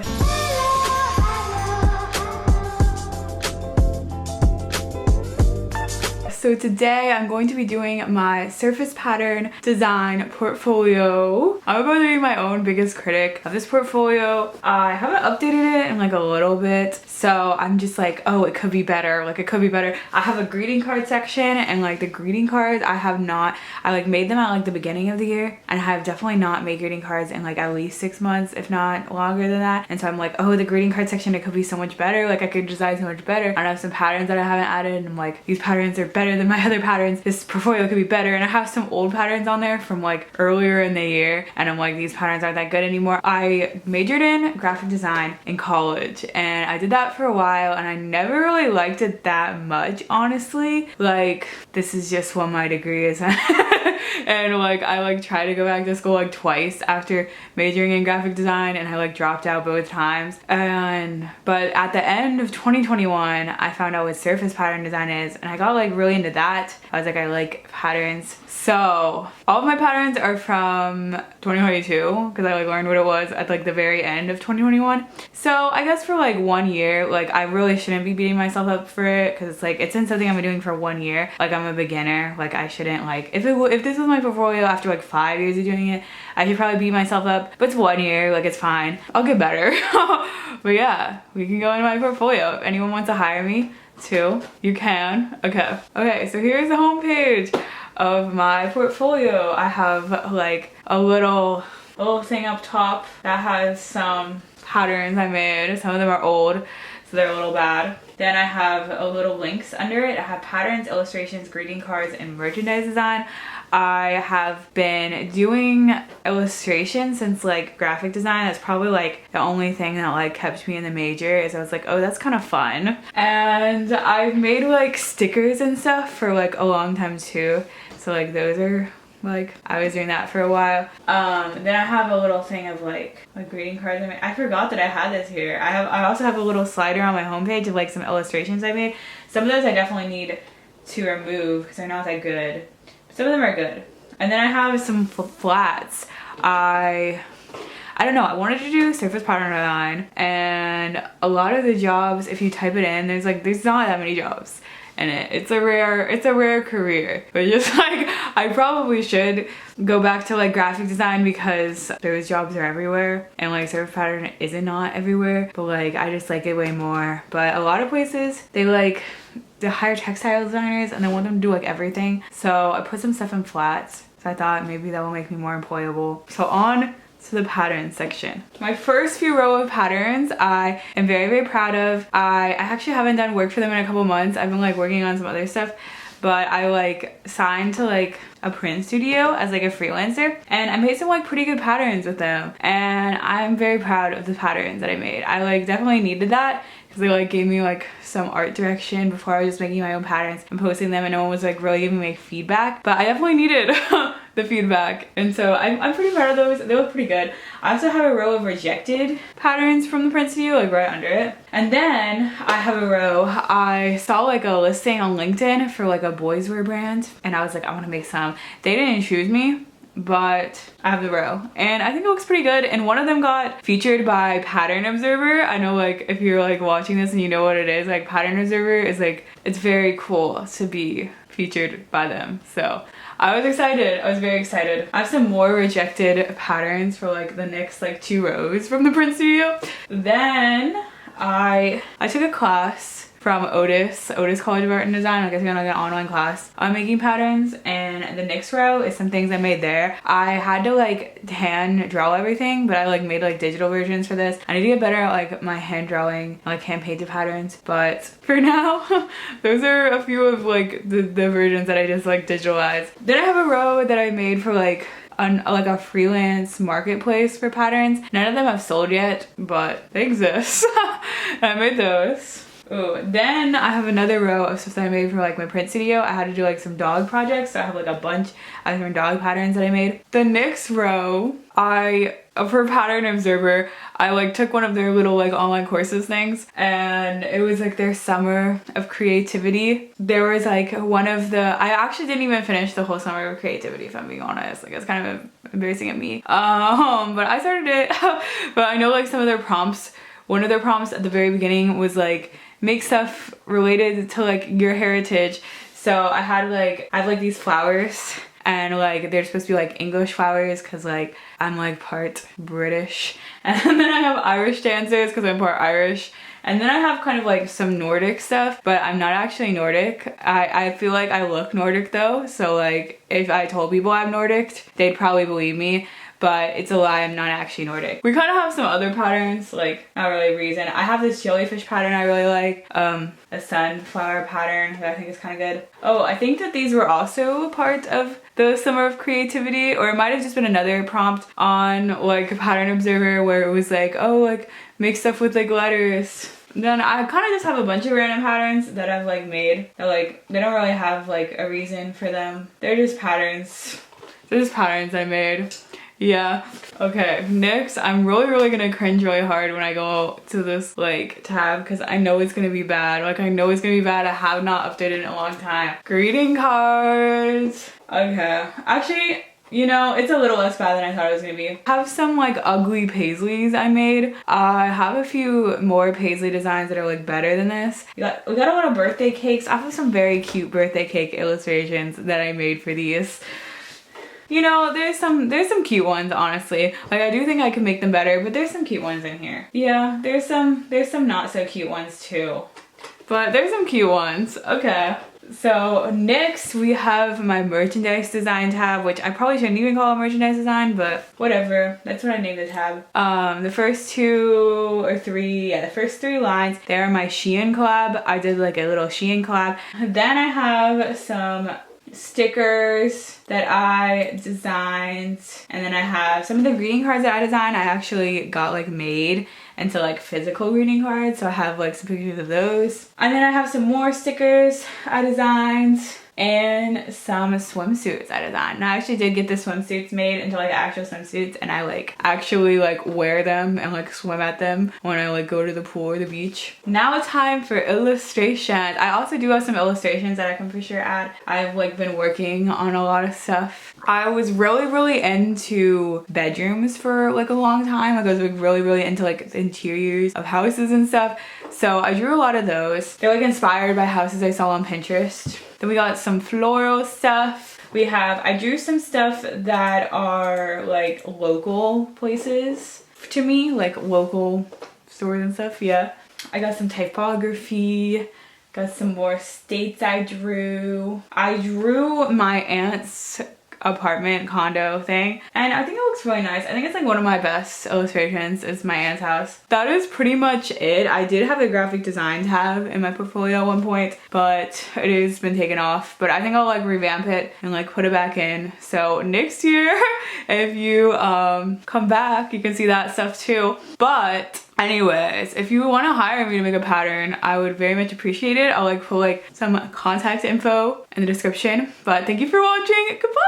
go! So today I'm going to be doing my surface pattern design portfolio. I'm about to be my own biggest critic of this portfolio. I haven't updated it in like a little bit, so I'm just like, oh, it could be better. Like it could be better. I have a greeting card section, and like the greeting cards I like made them at like the beginning of the year, and I have definitely not made greeting cards in like at least 6 months, if not longer than that. And so I'm like, oh, the greeting card section, it could be so much better. Like I could design so much better. I have some patterns that I haven't added, and I'm like, these patterns are better than my other patterns. This portfolio could be better. And I have some old patterns on there from like earlier in the year, and I'm like, these patterns aren't that good anymore. I majored in graphic design in college, and I did that for a while, and I never really liked it that much, honestly. Like, this is just what my degree is. And like I like tried to go back to school like twice after majoring in graphic design, and I like dropped out both times. But at the end of 2021 I found out what surface pattern design is, and I got like really into that. I was like, I like patterns. So all of my patterns are from 2022 because I like learned what it was at like the very end of 2021. So I guess for like 1 year, like I really shouldn't be beating myself up for it, because it's like it's been something I've been doing for 1 year. Like I'm a beginner. Like I shouldn't, like if this was my portfolio after like 5 years of doing it, I should probably beat myself up. But it's 1 year, like it's fine. I'll get better. But yeah, we can go into my portfolio. If anyone wants to hire me too, you can. Okay, so here's the homepage of my portfolio. I have like a little thing up top that has some patterns I made. Some of them are old, so they're a little bad. Then I have a little links under it. I have patterns, illustrations, greeting cards, and merchandise design. I have been doing illustrations since like graphic design. That's probably like the only thing that like kept me in the major, is I was like, oh, that's kind of fun. And I've made like stickers and stuff for like a long time too. So like those are like, I was doing that for a while. Then I have a little thing of like greeting cards I made. I forgot that I had this here. I also have a little slider on my homepage of like some illustrations I made. Some of those I definitely need to remove because they're not that good. Some of them are good. And then I have some flats. I don't know, I wanted to do surface pattern design, and a lot of the jobs, if you type it in, there's not that many jobs in it. It's a rare career. But just like, I probably should go back to like graphic design because those jobs are everywhere, and like surface pattern isn't not everywhere, but like I just like it way more. But a lot of places, they hire textile designers and they want them to do like everything. So I put some stuff in flats. So I thought maybe that will make me more employable. So on to the pattern section. My first few row of patterns I am very, very proud of. I actually haven't done work for them in a couple months. I've been like working on some other stuff, but I like signed to like a print studio as like a freelancer, and I made some like pretty good patterns with them, and I'm very proud of the patterns that I made. I like definitely needed that because they like gave me like some art direction before I was just making my own patterns and posting them, and no one was like really giving me feedback, but I definitely needed the feedback, and so I'm pretty proud of those. They look pretty good. I also have a row of rejected patterns from the print studio like right under it, and then I have a row. I saw like a listing on LinkedIn for like a boys wear brand, and I was like, I want to make some. They didn't choose me, but I have the row and I think it looks pretty good, and one of them got featured by Pattern Observer. I know like if you're like watching this and you know what it is, like Pattern Observer is like, it's very cool to be featured by them. So I was excited. I was very excited. I have some more rejected patterns for like the next like 2 rows from the print studio. Then I took a class from Otis College of Art and Design. I guess I'm like an online class on making patterns, and the next row is some things I made there. I had to like hand draw everything, but I like made like digital versions for this. I need to get better at like my hand drawing, like hand painted patterns, but for now those are a few of like the versions that I just like digitalized. Then I have a row that I made for like a freelance marketplace for patterns. None of them have sold yet, but they exist. I made those. Ooh, then I have another row of stuff that I made for like my print studio. I had to do like some dog projects, so I have like a bunch of different dog patterns that I made. The next row, for Pattern Observer, I like took one of their little like online courses things, and it was like their summer of creativity. There was like one of the, I actually didn't even finish the whole summer of creativity, if I'm being honest. Like it's kind of embarrassing at me. But I started it. But I know like some of their prompts, one of their prompts at the very beginning was like, make stuff related to like your heritage. So I have like these flowers, and like they're supposed to be like English flowers because like I'm like part British, and then I have Irish dancers because I'm part Irish, and then I have kind of like some Nordic stuff, but I'm not actually Nordic. I feel like I look Nordic though, so like if I told people I'm Nordic, they'd probably believe me. But it's a lie, I'm not actually Nordic. We kind of have some other patterns, like not really a reason. I have this jellyfish pattern I really like, a sunflower pattern that I think is kind of good. Oh, I think that these were also part of the summer of creativity, or it might have just been another prompt on like a Pattern Observer where it was like, oh, like make stuff with like letters. Then I kind of just have a bunch of random patterns that I've like made that like, they don't really have like a reason for them. They're just patterns. They're just patterns I made. Yeah. Okay, next, I'm really gonna cringe really hard when I go to this like tab because I know it's gonna be bad. Like I know it's gonna be bad. I have not updated in a long time. Greeting cards. Okay, actually, you know, it's a little less bad than I thought it was gonna be. I have some like ugly paisleys I made. I have a few more paisley designs that are like better than this. We got a lot of birthday cakes. I have some very cute birthday cake illustrations that I made for these. You know, there's some cute ones, honestly. Like I do think I can make them better, but there's some cute ones in here. Yeah, there's some not so cute ones too. But there's some cute ones. Okay. So next we have my merchandise design tab, which I probably shouldn't even call a merchandise design, but whatever. That's what I named the tab. The first the first three lines, they're my Shein collab. I did like a little Shein collab. Then I have some stickers that I designed, and then I have some of the greeting cards that I designed. I actually got like made into like physical greeting cards, so I have like some pictures of those. And then I have some more stickers I designed and some swimsuits I designed. And I actually did get the swimsuits made into like actual swimsuits, and I like actually like wear them and like swim at them when I like go to the pool or the beach. Now it's time for illustrations. I also do have some illustrations that I can for sure add. I've like been working on a lot of stuff. I was really into bedrooms for like a long time. Like I was like really into like the interiors of houses and stuff. So I drew a lot of those. They're like inspired by houses I saw on Pinterest. Then we got some floral stuff. I drew some stuff that are like local places to me, like local stores and stuff, yeah. I got some typography, got some more states I drew. I drew my aunt's apartment condo thing, and I think it looks really nice. I think it's like one of my best illustrations is my aunt's house. That is pretty much it. I did have a graphic design tab in my portfolio at one point, but it has been taken off. But I think I'll like revamp it and like put it back in. So next year, if you come back, you can see that stuff too. But anyways, if you want to hire me to make a pattern, I would very much appreciate it. I'll like put like some contact info in the description. But thank you for watching. Goodbye!